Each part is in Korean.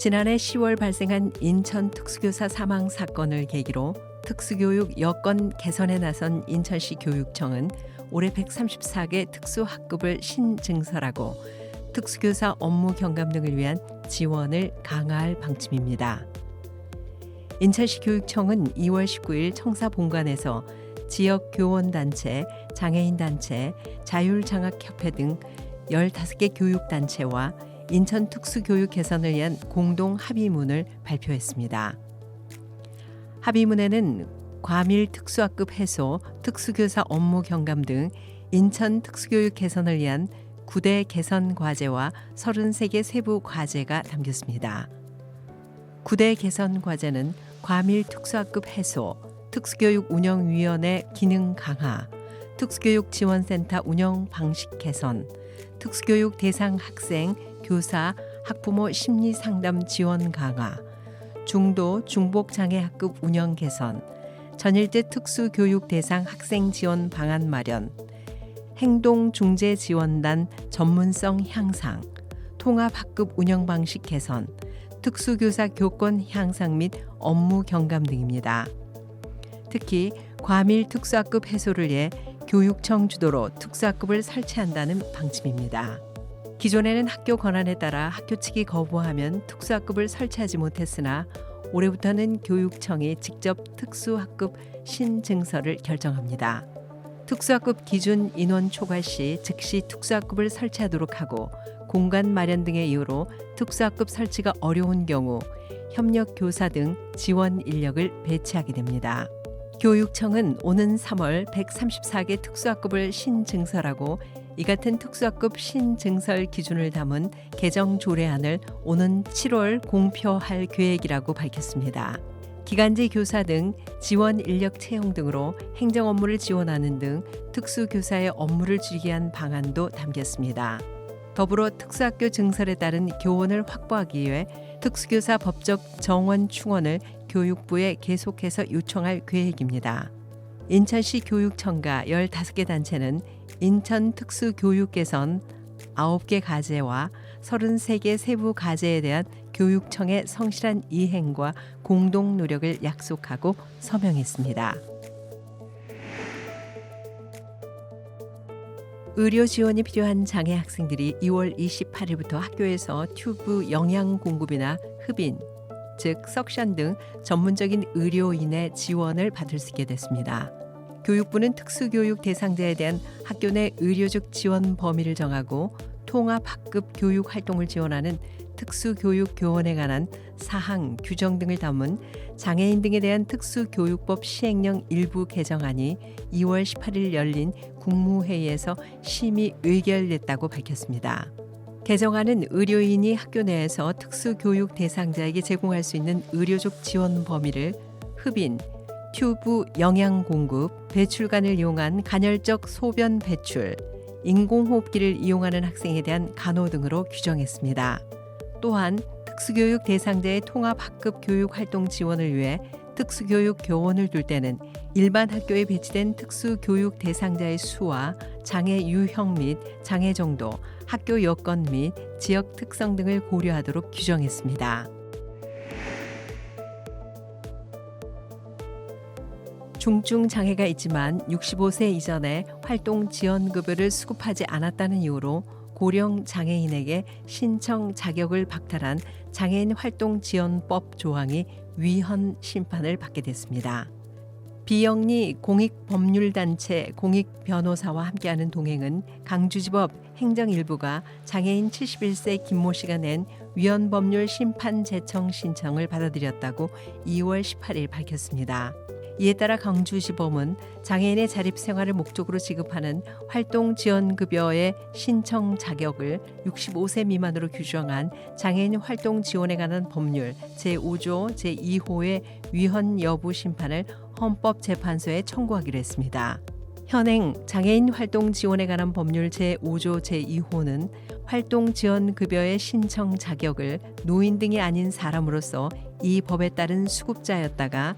지난해 10월 발생한 인천 특수교사 사망 사건을 계기로 특수교육 여건 개선에 나선 인천시 교육청은 올해 134개 특수학급을 신증설하고 특수교사 업무 경감 등을 위한 지원을 강화할 방침입니다. 인천시 교육청은 2월 19일 청사 본관에서 지역 교원단체, 장애인단체, 자율장학협회 등 15개 교육단체와 인천 특수교육 개선을 위한 공동 합의문을 발표했습니다. 합의문에는 과밀 특수학급 해소, 특수교사 업무 경감 등 인천 특수교육 개선을 위한 9대 개선 과제와 33개 세부 과제가 담겼습니다. 9대 개선 과제는 과밀 특수학급 해소, 특수교육 운영위원회 기능 강화, 특수교육 지원센터 운영 방식 개선, 특수교육 대상 학생, 교사, 학부모 심리 상담 지원 강화, 중도, 중복 장애 학급 운영 개선, 전일제 특수교육 대상 학생 지원 방안 마련, 행동 중재 지원단 전문성 향상, 통합 학급 운영 방식 개선, 특수교사 교권 향상 및 업무 경감 등입니다. 특히 과밀 특수학급 해소를 위해 교육청 주도로 특수학급을 설치한다는 방침입니다. 기존에는 학교 권한에 따라 학교 측이 거부하면 특수학급을 설치하지 못했으나 올해부터는 교육청이 직접 특수학급 신증설을 결정합니다. 특수학급 기준 인원 초과 시 즉시 특수학급을 설치하도록 하고 공간 마련 등의 이유로 특수학급 설치가 어려운 경우 협력 교사 등 지원 인력을 배치하게 됩니다. 교육청은 오는 3월 134개 특수학급을 신증설하고 이 같은 특수학급 신증설 기준을 담은 개정 조례안을 오는 7월 공표할 계획이라고 밝혔습니다. 기간제 교사 등 지원 인력 채용 등으로 행정 업무를 지원하는 등 특수교사의 업무를 줄이게 한 방안도 담겼습니다. 더불어 특수학교 증설에 따른 교원을 확보하기 위해 특수교사 법적 정원 충원을 교육부에 계속해서 요청할 계획입니다. 인천시 교육청과 15개 단체는 인천 특수교육 개선 9개 과제와 33개 세부 과제에 대한 교육청의 성실한 이행과 공동 노력을 약속하고 서명했습니다. 의료 지원이 필요한 장애 학생들이 2월 28일부터 학교에서 튜브 영양 공급이나 흡인, 즉 석션 등 전문적인 의료인의 지원을 받을 수 있게 됐습니다. 교육부는 특수교육 대상자에 대한 학교 내 의료적 지원 범위를 정하고 통합 학급 교육 활동을 지원하는 특수교육 교원에 관한 사항, 규정 등을 담은 장애인 등에 대한 특수교육법 시행령 일부 개정안이 2월 18일 열린 국무회의에서 심의 의결됐다고 밝혔습니다. 개정안은 의료인이 학교 내에서 특수교육 대상자에게 제공할 수 있는 의료적 지원 범위를 흡인, 튜브 영양 공급, 배출관을 이용한 간헐적 소변 배출, 인공호흡기를 이용하는 학생에 대한 간호 등으로 규정했습니다. 또한 특수교육 대상자의 통합 학급 교육 활동 지원을 위해 특수교육 교원을 둘 때는 일반 학교에 배치된 특수교육 대상자의 수와 장애 유형 및 장애 정도, 학교 여건 및 지역 특성 등을 고려하도록 규정했습니다. 중증 장애가 있지만 65세 이전에 활동 지원급여를 수급하지 않았다는 이유로 고령 장애인에게 신청 자격을 박탈한 장애인 활동 지원법 조항이 위헌 심판을 받게 됐습니다. 비영리 공익법률단체 공익변호사와 함께하는 동행은 강주지법 행정일부가 장애인 71세 김모 씨가 낸 위헌법률 심판 제청 신청을 받아들였다고 2월 18일 밝혔습니다. 이에 따라 강주지법은 장애인의 자립생활을 목적으로 지급하는 활동지원급여의 신청 자격을 65세 미만으로 규정한 장애인 활동 지원에 관한 법률 제5조 제2호의 위헌 여부 심판을 헌법재판소에 청구하기로 했습니다. 현행 장애인 활동 지원에 관한 법률 제5조 제2호는 활동 지원 급여의 신청 자격을 노인 등이 아닌 사람으로서 이 법에 따른 수급자였다가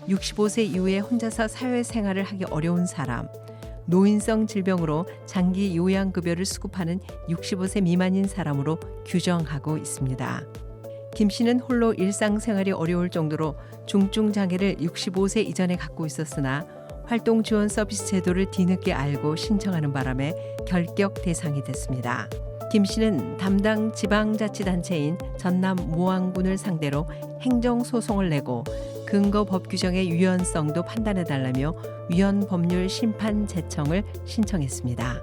65세 이후에 혼자서 사회생활을 하기 어려운 사람, 노인성 질병으로 장기 요양급여를 수급하는 65세 미만인 사람으로 규정하고 있습니다. 김 씨는 홀로 일상생활이 어려울 정도로 중증 장애를 65세 이전에 갖고 있었으나 활동 지원 서비스 제도를 뒤늦게 알고 신청하는 바람에 결격 대상이 됐습니다. 김 씨는 담당 지방자치단체인 전남 모항군을 상대로 행정소송을 내고 근거 법 규정의 유연성도 판단해달라며 위헌 법률 심판 제청을 신청했습니다.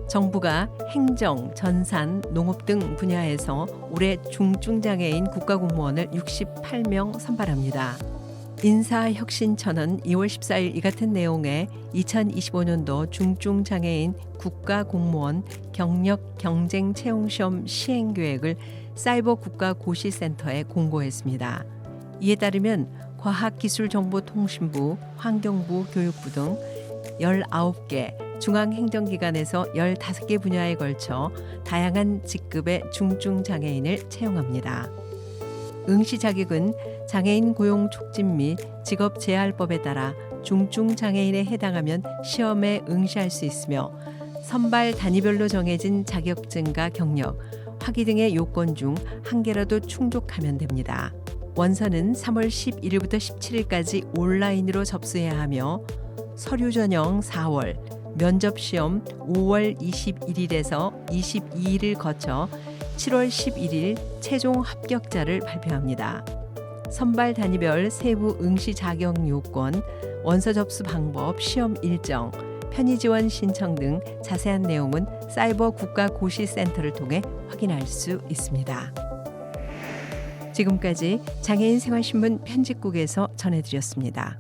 정부가 행정, 전산, 농업 등 분야에서 올해 중증장애인 국가공무원을 68명 선발합니다. 인사혁신처는 2월 14일 이 같은 내용의 2025년도 중증장애인 국가공무원 경력 경쟁 채용시험 시행계획을 사이버국가고시센터에 공고했습니다. 이에 따르면 과학기술정보통신부, 환경부, 교육부 등 19개 중앙행정기관에서 15개 분야에 걸쳐 다양한 직급의 중증장애인을 채용합니다. 응시 자격은 장애인 고용 촉진 및 직업재활법에 따라 중증장애인에 해당하면 시험에 응시할 수 있으며 선발 단위별로 정해진 자격증과 경력, 학위 등의 요건 중 한 개라도 충족하면 됩니다. 원서는 3월 11일부터 17일까지 온라인으로 접수해야 하며 서류 전형 4월, 면접 시험 5월 21일에서 22일을 거쳐 7월 11일 최종 합격자를 발표합니다. 선발 단위별 세부 응시 자격 요건, 원서 접수 방법, 시험 일정, 편의 지원 신청 등 자세한 내용은 사이버 국가고시센터를 통해 확인할 수 있습니다. 지금까지 장애인 생활신문 편집국에서 전해드렸습니다.